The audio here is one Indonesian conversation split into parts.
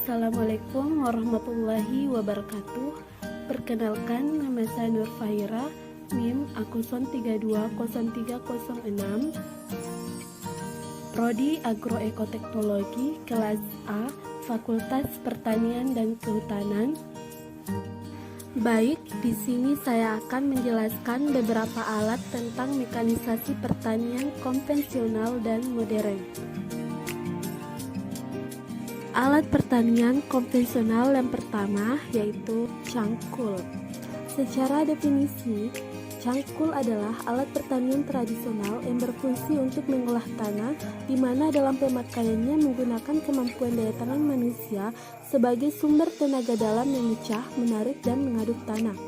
Assalamualaikum warahmatullahi wabarakatuh. Perkenalkan, nama saya Nur Fahira, NIM Akuson 320306, Prodi Agroekoteknologi kelas A, Fakultas Pertanian dan Kehutanan. Baik, di sini saya akan menjelaskan beberapa alat tentang mekanisasi pertanian konvensional dan modern. Alat pertanian konvensional yang pertama yaitu cangkul. Secara definisi, cangkul adalah alat pertanian tradisional yang berfungsi untuk mengolah tanah, di mana dalam pemakaiannya menggunakan kemampuan daya tangan manusia sebagai sumber tenaga dalam yang mecah, menarik, dan mengaduk tanah.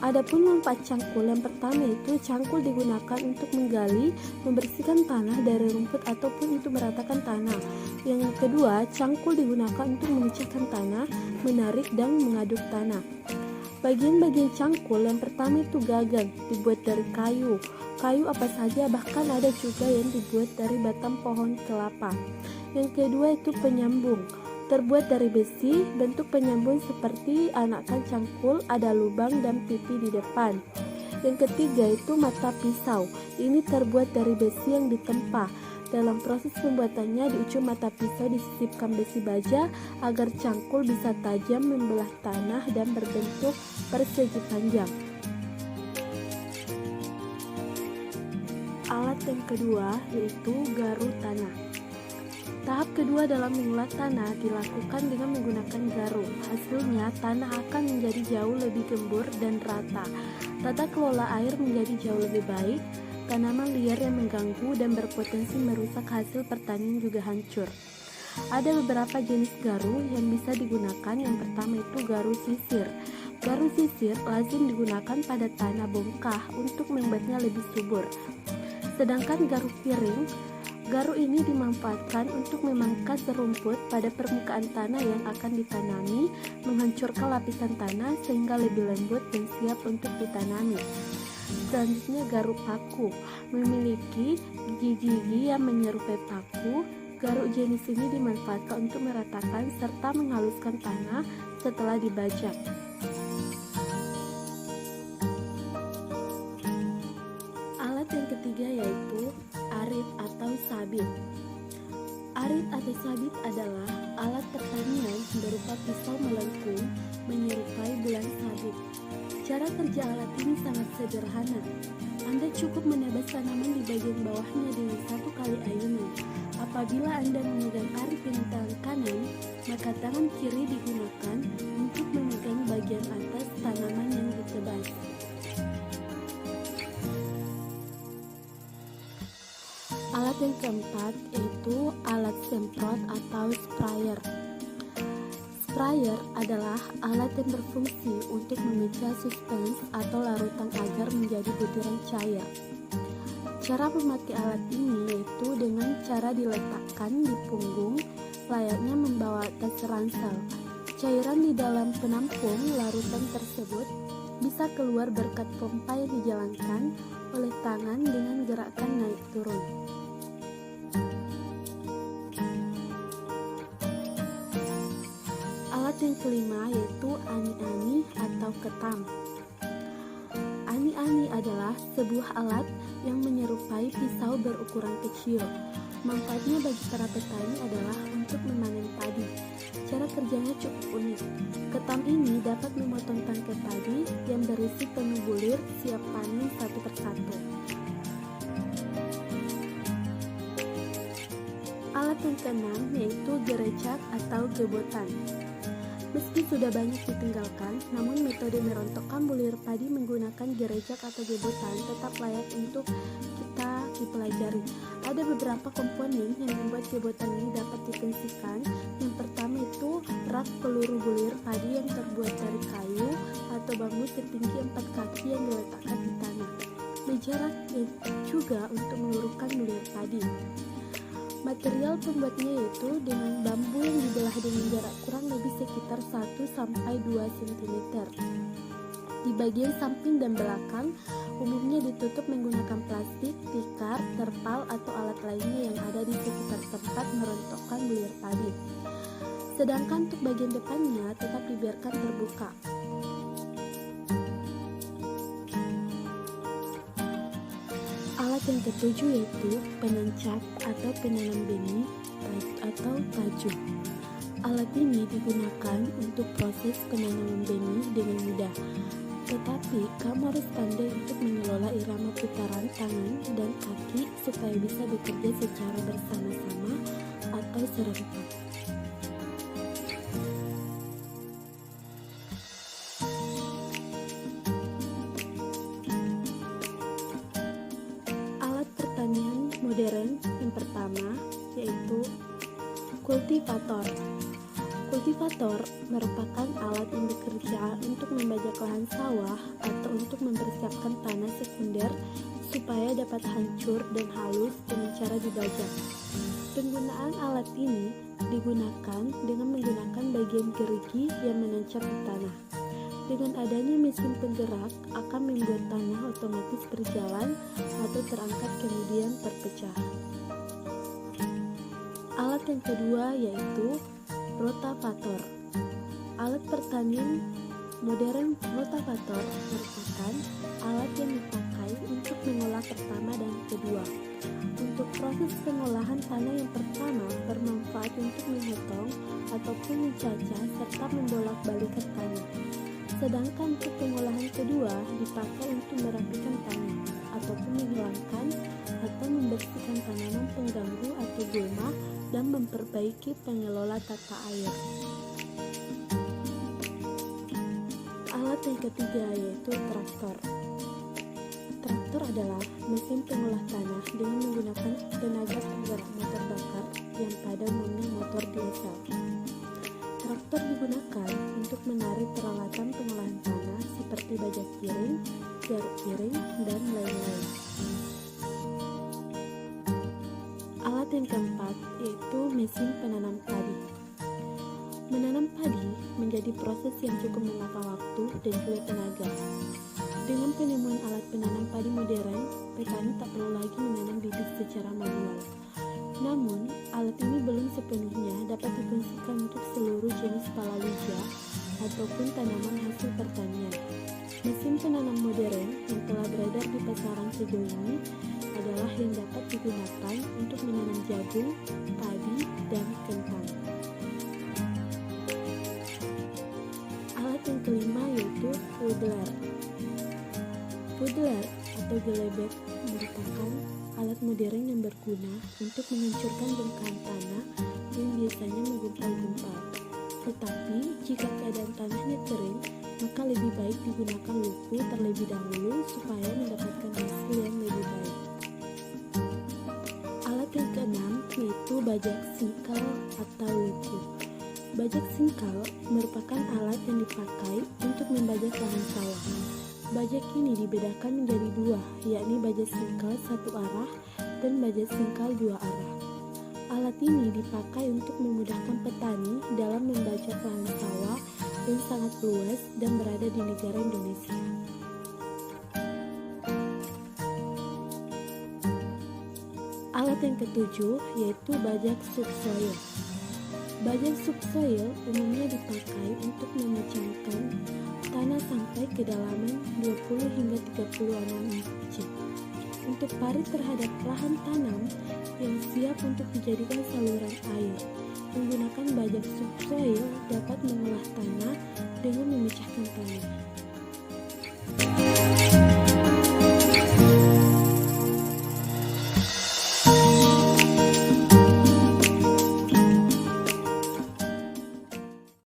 Adapun manfaat cangkul yang pertama itu cangkul digunakan untuk menggali, membersihkan tanah dari rumput ataupun untuk meratakan tanah. Yang kedua, cangkul digunakan untuk memecahkan tanah, menarik, dan mengaduk tanah. Bagian-bagian cangkul yang pertama itu gagang, dibuat dari kayu. Kayu apa saja, bahkan ada juga yang dibuat dari batang pohon kelapa. Yang kedua itu penyambung, terbuat dari besi. Bentuk penyambung seperti anakan cangkul, ada lubang dan pipi di depan. Yang ketiga itu mata pisau. Ini terbuat dari besi yang ditempa. Dalam proses pembuatannya, di ujung mata pisau disisipkan besi baja agar cangkul bisa tajam membelah tanah dan berbentuk persegi panjang. Alat yang kedua yaitu garu tanah. Tahap kedua dalam mengolah tanah dilakukan dengan menggunakan garu. Hasilnya, tanah akan menjadi jauh lebih gembur dan rata. Tata kelola air menjadi jauh lebih baik. Tanaman liar yang mengganggu dan berpotensi merusak hasil pertanian juga hancur. Ada beberapa jenis garu yang bisa digunakan. Yang pertama itu garu sisir. Garu sisir lazim digunakan pada tanah bongkah untuk membuatnya lebih subur. Sedangkan garu piring, garu ini dimanfaatkan untuk memangkas rumput pada permukaan tanah yang akan ditanami, menghancurkan lapisan tanah sehingga lebih lembut dan siap untuk ditanami. Selanjutnya garu paku, memiliki gigi-gigi yang menyerupai paku. Garu jenis ini dimanfaatkan untuk meratakan serta menghaluskan tanah setelah dibajak. Alat yang ketiga yaitu arit atau sabit. Arit atau sabit adalah alat pertanian berupa pisau melengkung menyerupai bulan sabit. Cara kerja alat ini sangat sederhana. Anda cukup menebas tanaman di bagian bawahnya dengan satu kali ayunan. Apabila Anda memegang arit dengan tangan kanan, maka tangan kiri digunakan untuk memegang bagian atas tanaman yang ditebas. Alat yang keempat yaitu alat semprot atau sprayer. Sprayer adalah alat yang berfungsi untuk memecah suspens atau larutan agar menjadi butiran cair. Cara memakai alat ini yaitu dengan cara diletakkan di punggung layaknya membawa tas ransel. Cairan di dalam penampung larutan tersebut bisa keluar berkat pompa yang dijalankan oleh tangan dengan gerakan naik turun. Yang kelima yaitu ani-ani atau ketam. Ani-ani adalah sebuah alat yang menyerupai pisau berukuran kecil. Manfaatnya bagi para petani adalah untuk memanen padi. Cara kerjanya cukup unik. Ketam ini dapat memotong tangkai padi yang berisi penuh bulir siap panen satu persatu. Alat yang keenam yaitu gerecak atau gebotan. Meski sudah banyak ditinggalkan, namun metode merontokkan bulir padi menggunakan gerecak atau gebotan tetap layak untuk kita dipelajari. Ada beberapa komponen yang membuat gebotan ini dapat difungsikan. Yang pertama itu rak peluru bulir padi yang terbuat dari kayu atau bambu setinggi 4 kaki yang diletakkan di tanah. Meja rak juga untuk meluruhkan bulir padi. Material pembuatnya yaitu dengan bambu yang dibelah dengan jarak kurang lebih sekitar 1-2 cm. Di bagian samping dan belakang umumnya ditutup menggunakan plastik, tikar, terpal, atau alat lainnya yang ada di sekitar tempat merontokkan bulir padi. sedangkan untuk bagian depannya tetap dibiarkan terbuka. Alat yang ketujuh yaitu penancap atau penanam benih atau tajuk. Alat ini digunakan untuk proses penanaman benih dengan mudah. Tetapi kamu harus pandai untuk mengelola irama putaran tangan dan kaki supaya bisa bekerja secara bersama-sama atau serentak. Alat pertanian modern yang pertama yaitu kultivator. Kultivator merupakan alat yang bekerja untuk membajak lahan sawah atau untuk mempersiapkan tanah sekunder supaya dapat hancur dan halus dengan cara dibajak. Penggunaan alat ini digunakan dengan menggunakan bagian gerigi yang menancap di tanah. Dengan adanya mesin penggerak akan membuat tanah otomatis berjalan atau terangkat kemudian terpecah. Alat yang kedua yaitu rotavator. Alat pertanian modern rotavator merupakan alat yang dipakai untuk mengolah pertama dan kedua. Untuk proses pengolahan tanah yang pertama bermanfaat untuk memotong ataupun mencacah serta membolak-balikan tanah. Sedangkan untuk pengolahan kedua dipakai untuk merapikan tanah ataupun menghilangkan atau membersihkan tanaman pengganggu atau gulma dan memperbaiki pengelola tata air. Alat yang ketiga yaitu traktor. Traktor adalah mesin pengolah tanah dengan menggunakan tenaga penggerak motor bakar yang pada umumnya motor diesel. Traktor digunakan untuk menarik peralatan pengolahan tanah seperti bajak kiring, garuk kiring, dan lain-lain. Alat yang keempat yaitu mesin penanam padi. Menanam padi menjadi proses yang cukup memakan waktu dan juga tenaga. Dengan penemuan alat penanam padi modern, petani tak perlu lagi menanam bibit secara manual. Namun, alat ini belum sepenuhnya dapat difungsikan untuk seluruh jenis palawija ataupun tanaman hasil pertanian. Mesin penanam modern yang telah beredar di pasaran sejauh ini adalah yang dapat digunakan untuk menanam jagung, padi, dan kentang. Alat yang kelima yaitu pudeler. Pudeler atau gelebek merupakan alat modern yang berguna untuk menghancurkan bongkahan tanah yang biasanya menggumpal-gumpal. Tetapi jika keadaan tanahnya kering, maka lebih baik digunakan luku terlebih dahulu supaya mendapatkan hasil yang lebih baik. Alat yang keenam yaitu bajak singkal atau luku. Bajak singkal merupakan alat yang dipakai untuk membajak lahan sawah. Bajak ini dibedakan menjadi dua, yakni bajak singkal satu arah dan bajak singkal dua arah. Alat ini dipakai untuk memudahkan petani dalam membajak lahan sawah yang sangat luas dan berada di negara Indonesia. Alat yang ketujuh yaitu bajak subsoil. Bajak subsoil umumnya dipakai untuk memecahkan tanah sampai kedalaman 20 hingga 36 inci. Untuk parit terhadap lahan tanam yang siap untuk dijadikan saluran air, menggunakan bajak subsoil dapat mengolah tanah dengan memecahkan tanah.